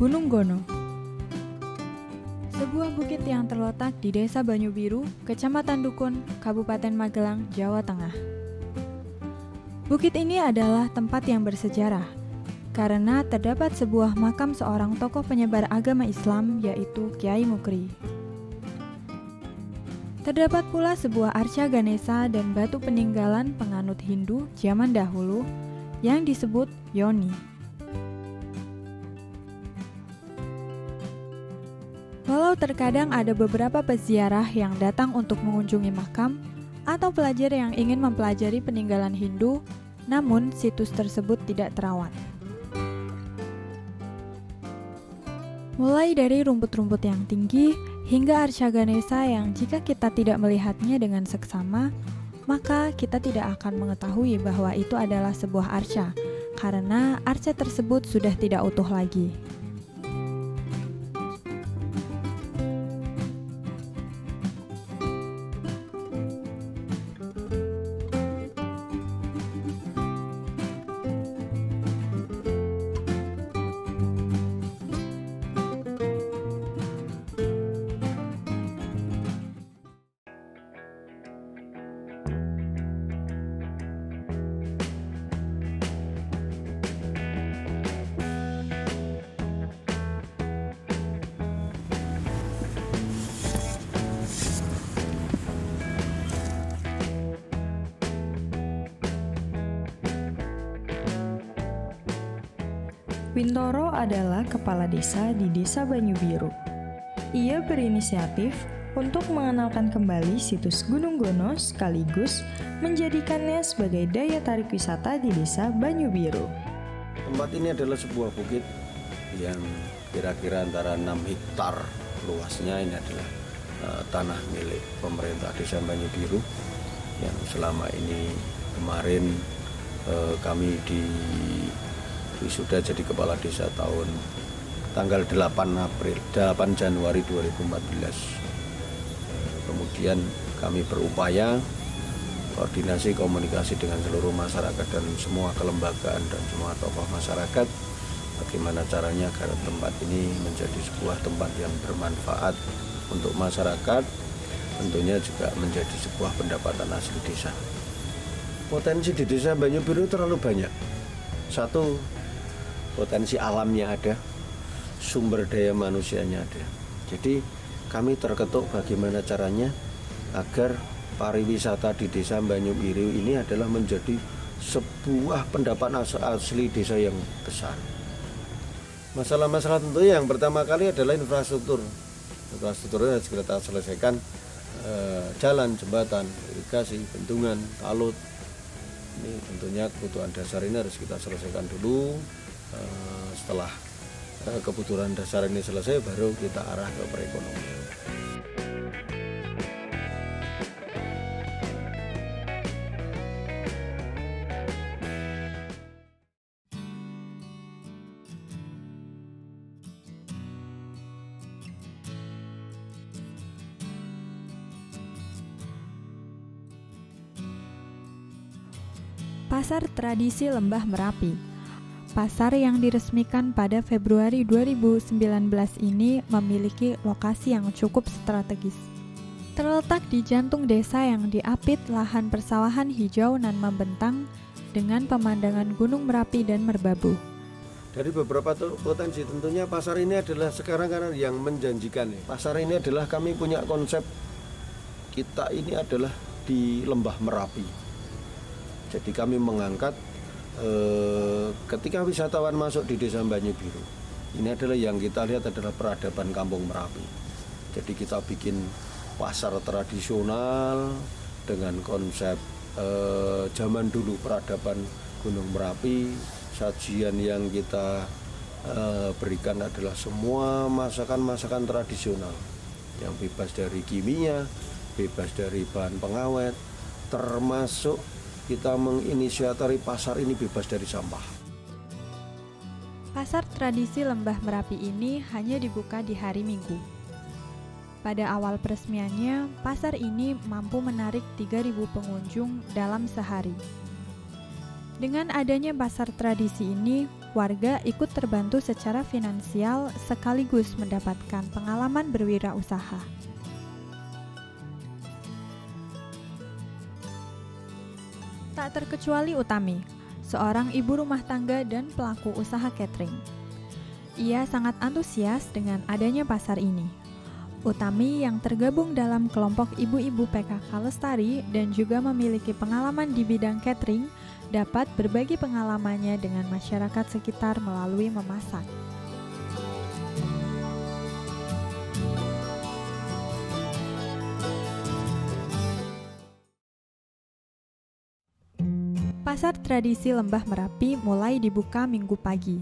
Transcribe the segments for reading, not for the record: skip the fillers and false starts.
Gunung Gono. Sebuah bukit yang terletak di Desa Banyubiru, Kecamatan Dukun, Kabupaten Magelang, Jawa Tengah. Bukit ini adalah tempat yang bersejarah, karena terdapat sebuah makam seorang tokoh penyebar agama Islam, yaitu Kiai Mukri. Terdapat pula sebuah arca Ganesha dan batu peninggalan penganut Hindu zaman dahulu yang disebut Yoni. Walau terkadang ada beberapa peziarah yang datang untuk mengunjungi makam atau pelajar yang ingin mempelajari peninggalan Hindu, namun situs tersebut tidak terawat. Mulai dari rumput-rumput yang tinggi hingga arca Ganesha yang jika kita tidak melihatnya dengan seksama, maka kita tidak akan mengetahui bahwa itu adalah sebuah arca, karena arca tersebut sudah tidak utuh lagi. Wintoro adalah kepala desa di Desa Banyubiru. Ia berinisiatif untuk mengenalkan kembali situs Gunung Gono sekaligus menjadikannya sebagai daya tarik wisata di Desa Banyubiru. Tempat ini adalah sebuah bukit yang kira-kira antara 6 hektar luasnya. Ini adalah tanah milik pemerintah Desa Banyubiru yang selama ini kemarin kami sudah jadi kepala desa tahun tanggal 8 Januari 2014. Kemudian kami berupaya koordinasi komunikasi dengan seluruh masyarakat dan semua kelembagaan dan semua tokoh masyarakat, bagaimana caranya agar tempat ini menjadi sebuah tempat yang bermanfaat untuk masyarakat, tentunya juga menjadi sebuah pendapatan asli desa. Potensi di Desa Banyubiru terlalu banyak. Satu, potensi alamnya ada, sumber daya manusianya ada. Jadi kami terketuk bagaimana caranya agar pariwisata di Desa Banyubiru ini adalah menjadi sebuah pendapatan asli desa yang besar. Masalah-masalah tentu yang pertama kali adalah infrastruktur. Infrastrukturnya harus kita selesaikan, jalan, jembatan, irigasi, bendungan, talut. Ini tentunya kebutuhan dasar ini harus kita selesaikan dulu. Setelah kebutuhan dasar ini selesai, baru kita arah ke perekonomian. Pasar Tradisi Lembah Merapi. Pasar yang diresmikan pada Februari 2019 ini memiliki lokasi yang cukup strategis. Terletak di jantung desa yang diapit lahan persawahan hijau nan membentang dengan pemandangan Gunung Merapi dan Merbabu. Dari beberapa potensi tentunya pasar ini adalah sekarang karena yang menjanjikan. Pasar ini adalah kami punya konsep, kita ini adalah di Lembah Merapi. Jadi kami mengangkat ketika wisatawan masuk di Desa Banyubiru, ini adalah yang kita lihat adalah peradaban Kampung Merapi. Jadi kita bikin pasar tradisional dengan konsep zaman dulu peradaban Gunung Merapi. Sajian yang kita berikan adalah semua masakan-masakan tradisional yang bebas dari kimia, bebas dari bahan pengawet, termasuk kita menginisiatori pasar ini bebas dari sampah. Pasar Tradisi Lembah Merapi ini hanya dibuka di hari Minggu. Pada awal peresmiannya, pasar ini mampu menarik 3.000 pengunjung dalam sehari. Dengan adanya pasar tradisi ini, warga ikut terbantu secara finansial sekaligus mendapatkan pengalaman berwirausaha. Tak terkecuali Utami, seorang ibu rumah tangga dan pelaku usaha catering. Ia sangat antusias dengan adanya pasar ini. Utami yang tergabung dalam kelompok ibu-ibu PKK Lestari dan juga memiliki pengalaman di bidang catering, dapat berbagi pengalamannya dengan masyarakat sekitar melalui memasak. Pasar tradisi Lembah Merapi mulai dibuka Minggu pagi,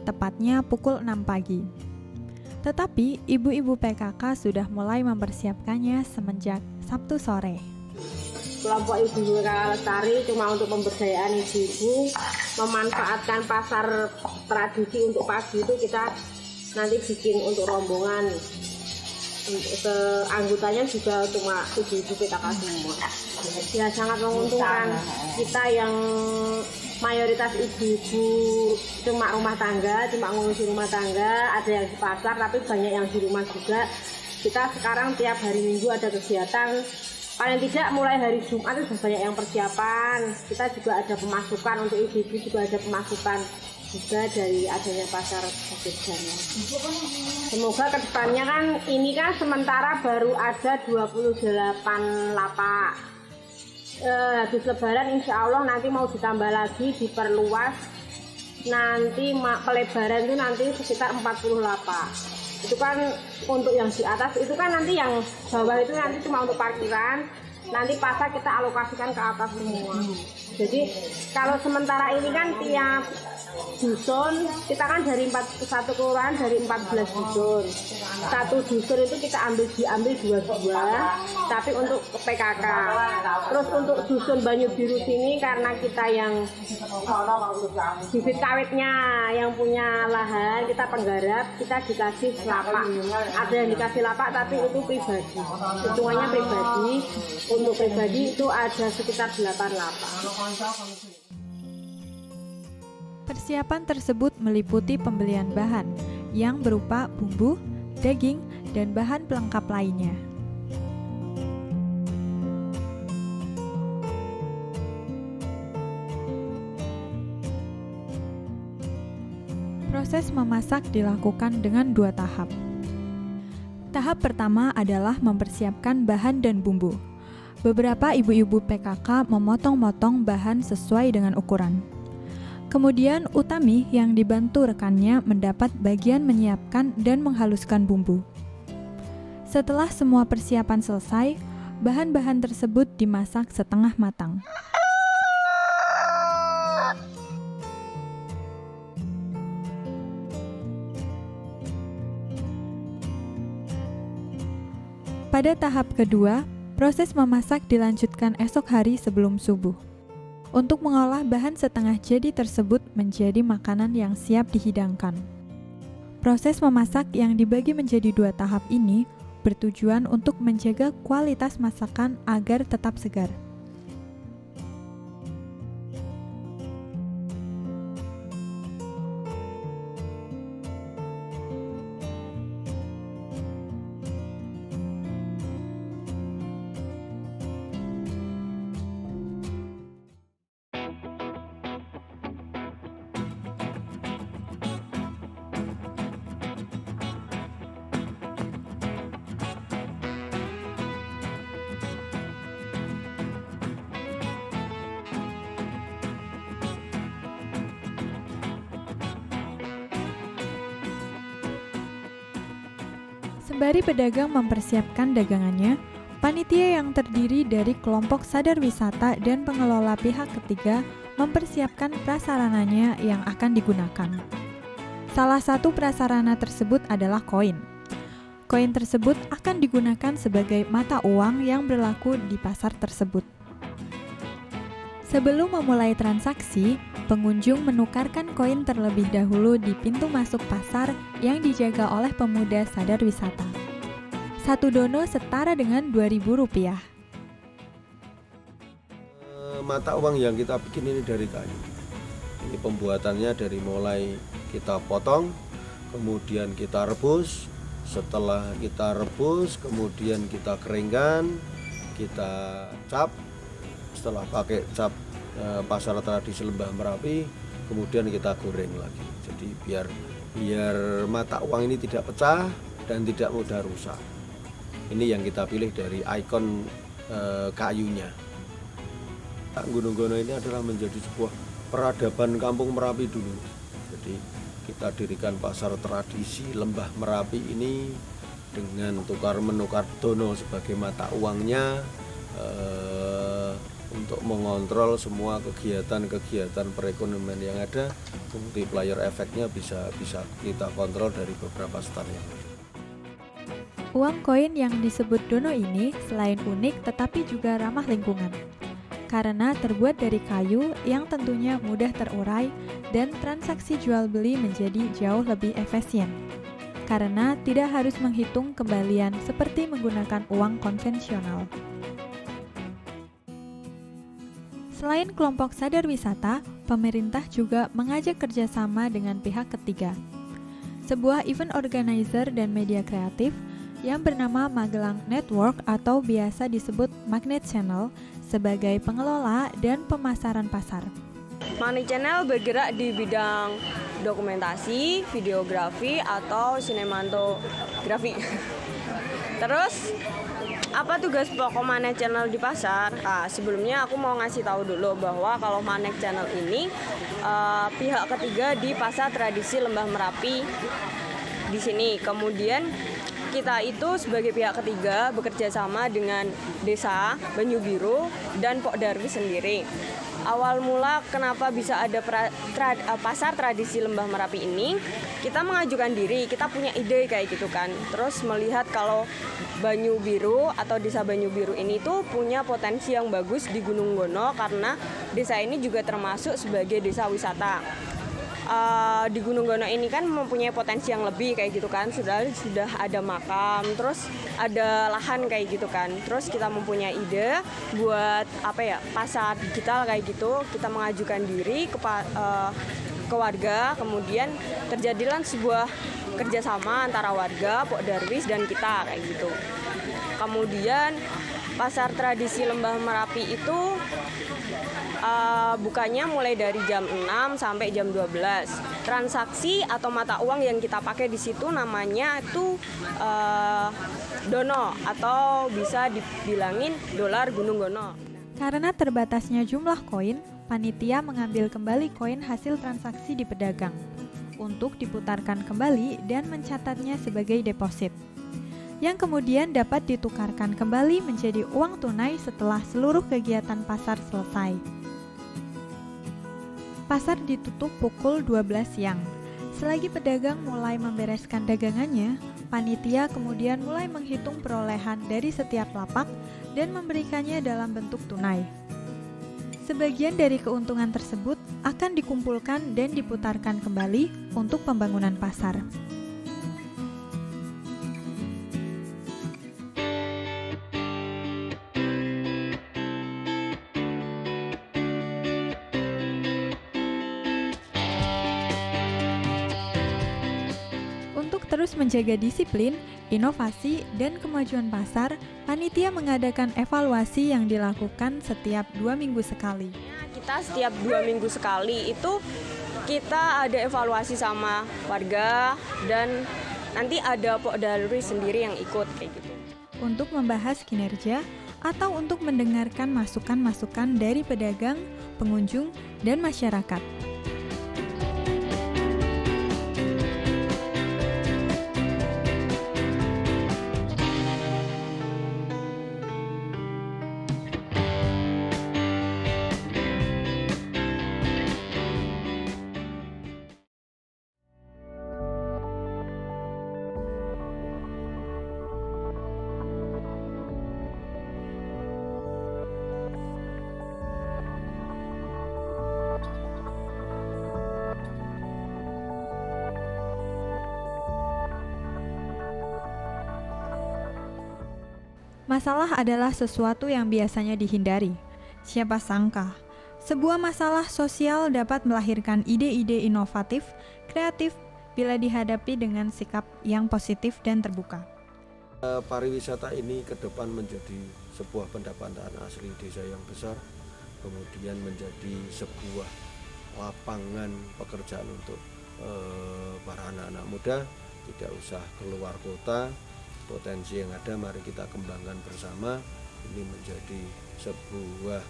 tepatnya pukul 6 pagi. Tetapi ibu-ibu PKK sudah mulai mempersiapkannya semenjak Sabtu sore. Kelompok ibu PKK Lestari cuma untuk pemberdayaan ibu-ibu, memanfaatkan pasar tradisi untuk pagi itu kita nanti bikin untuk rombongan. Anggotanya juga cuma ibu-ibu PKK semua. Ya sangat menguntungkan kita yang mayoritas ibu-ibu cuma rumah tangga, cuma ngurusi rumah tangga, ada yang di pasar tapi banyak yang di rumah juga. Kita sekarang tiap hari Minggu ada kegiatan, paling tidak mulai hari Jumat itu banyak yang persiapan. Kita juga ada pemasukan untuk ibu-ibu, juga ada pemasukan juga dari adanya pasar kegiatan. Semoga kedepannya kan ini kan sementara baru ada 28 lapak. Habis lebaran insya Allah nanti mau ditambah lagi, diperluas, nanti pelebaran itu nanti sekitar 40 lapak. Itu kan untuk yang di atas, itu kan nanti yang bawah itu nanti cuma untuk parkiran, nanti pasar kita alokasikan ke atas semua. Jadi kalau sementara ini kan tiap dusun, kita kan dari satu kelurahan dari 14 dusun. Satu dusun itu kita diambil 2-2, tapi untuk PKK. Terus untuk dusun Banyu Biru sini karena kita yang bibit kawitnya, yang punya lahan, kita penggarap, kita dikasih lapak. Ada yang dikasih lapak tapi itu pribadi. Hitungannya pribadi. Untuk pribadi itu ada sekitar 8 lapak. Persiapan tersebut meliputi pembelian bahan yang berupa bumbu, daging, dan bahan pelengkap lainnya. Proses memasak dilakukan dengan 2 tahap. Tahap pertama adalah mempersiapkan bahan dan bumbu. Beberapa ibu-ibu PKK memotong-motong bahan sesuai dengan ukuran. Kemudian Utami yang dibantu rekannya mendapat bagian menyiapkan dan menghaluskan bumbu. Setelah semua persiapan selesai, bahan-bahan tersebut dimasak setengah matang. Pada tahap kedua, proses memasak dilanjutkan esok hari sebelum subuh. Untuk mengolah bahan setengah jadi tersebut menjadi makanan yang siap dihidangkan. Proses memasak yang dibagi menjadi 2 tahap ini bertujuan untuk menjaga kualitas masakan agar tetap segar. Sembari pedagang mempersiapkan dagangannya, panitia yang terdiri dari kelompok sadar wisata dan pengelola pihak ketiga mempersiapkan prasarananya yang akan digunakan. Salah satu prasarana tersebut adalah koin. Koin tersebut akan digunakan sebagai mata uang yang berlaku di pasar tersebut. Sebelum memulai transaksi, pengunjung menukarkan koin terlebih dahulu di pintu masuk pasar yang dijaga oleh pemuda sadar wisata. 1 dono setara dengan Rp2.000. Mata uang yang kita bikin ini dari kayu. Ini pembuatannya dari mulai kita potong, kemudian kita rebus. Setelah kita rebus, kemudian kita keringkan, kita cap. Setelah pakai cap pasar tradisi Lembah Merapi, kemudian kita goreng lagi. Jadi biar mata uang ini tidak pecah dan tidak mudah rusak. Ini yang kita pilih dari ikon kayunya. Gunung Gono ini adalah menjadi sebuah peradaban Kampung Merapi dulu. Jadi kita dirikan pasar tradisi Lembah Merapi ini dengan tukar menukar dono sebagai mata uangnya, untuk mengontrol semua kegiatan perekonomian yang ada. Multiplier efeknya bisa kita kontrol dari beberapa stand yang ada. Uang koin yang disebut dono ini selain unik tetapi juga ramah lingkungan. Karena terbuat dari kayu yang tentunya mudah terurai dan transaksi jual beli menjadi jauh lebih efisien. Karena tidak harus menghitung kembalian seperti menggunakan uang konvensional. Selain kelompok sadar wisata, pemerintah juga mengajak kerjasama dengan pihak ketiga. Sebuah event organizer dan media kreatif yang bernama Magelang Network atau biasa disebut Magnet Channel sebagai pengelola dan pemasaran pasar. Magnet Channel bergerak di bidang dokumentasi, videografi, atau sinematografi. Terus, apa tugas pokok Magnet Channel di pasar? Sebelumnya aku mau ngasih tahu dulu bahwa kalau Magnet Channel ini pihak ketiga di pasar tradisi Lembah Merapi di sini. Kemudian kita itu sebagai pihak ketiga bekerja sama dengan Desa Banyu Biru dan Pok Darwis sendiri. Awal mula kenapa bisa ada pasar tradisi Lembah Merapi ini, kita mengajukan diri, kita punya ide kayak gitu kan. Terus melihat kalau Banyu Biru atau Desa Banyu Biru ini tuh punya potensi yang bagus di Gunung Gono karena desa ini juga termasuk sebagai desa wisata. Di Gunung Gono ini kan mempunyai potensi yang lebih kayak gitu kan, sudah ada makam, terus ada lahan kayak gitu kan. Terus kita mempunyai ide buat pasar digital kayak gitu. Kita mengajukan diri ke warga, kemudian terjadilah sebuah kerjasama antara warga, Pok Darwis dan kita kayak gitu. Kemudian pasar tradisi Lembah Merapi itu bukanya mulai dari jam 6 sampai jam 12. Transaksi atau mata uang yang kita pakai di situ namanya itu dono atau bisa dibilangin dolar Gunung Gono. Karena terbatasnya jumlah koin, panitia mengambil kembali koin hasil transaksi di pedagang untuk diputarkan kembali dan mencatatnya sebagai deposit, yang kemudian dapat ditukarkan kembali menjadi uang tunai setelah seluruh kegiatan pasar selesai. Pasar ditutup pukul 12 siang. Selagi pedagang mulai membereskan dagangannya, panitia kemudian mulai menghitung perolehan dari setiap lapak dan memberikannya dalam bentuk tunai. Sebagian dari keuntungan tersebut akan dikumpulkan dan diputarkan kembali untuk pembangunan pasar. Terus menjaga disiplin, inovasi, dan kemajuan pasar, panitia mengadakan evaluasi yang dilakukan setiap 2 minggu sekali. Kita setiap 2 minggu sekali itu kita ada evaluasi sama warga dan nanti ada Pok Darwis sendiri yang ikut kayak gitu. Untuk membahas kinerja atau untuk mendengarkan masukan-masukan dari pedagang, pengunjung, dan masyarakat. Masalah adalah sesuatu yang biasanya dihindari. Siapa sangka, Sebuah masalah sosial dapat melahirkan ide-ide inovatif, kreatif, bila dihadapi dengan sikap yang positif dan terbuka. Pariwisata ini ke depan menjadi sebuah pendapatan asli desa yang besar, kemudian menjadi sebuah lapangan pekerjaan untuk para anak-anak muda, tidak usah keluar kota. Potensi yang ada mari kita kembangkan bersama, ini menjadi sebuah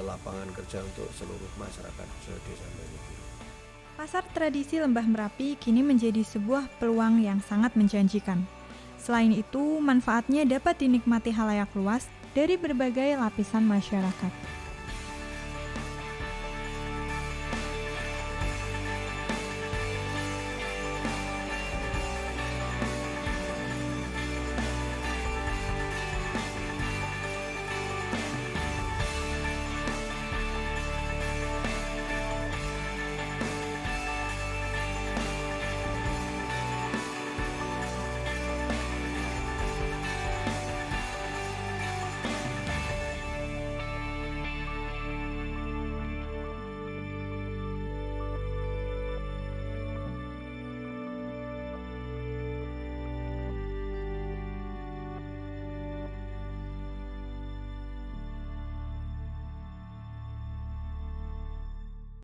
lapangan kerja untuk seluruh masyarakat Desa Banyu Biru. Pasar tradisi Lembah Merapi kini menjadi sebuah peluang yang sangat menjanjikan. Selain itu, manfaatnya dapat dinikmati halayak luas dari berbagai lapisan masyarakat.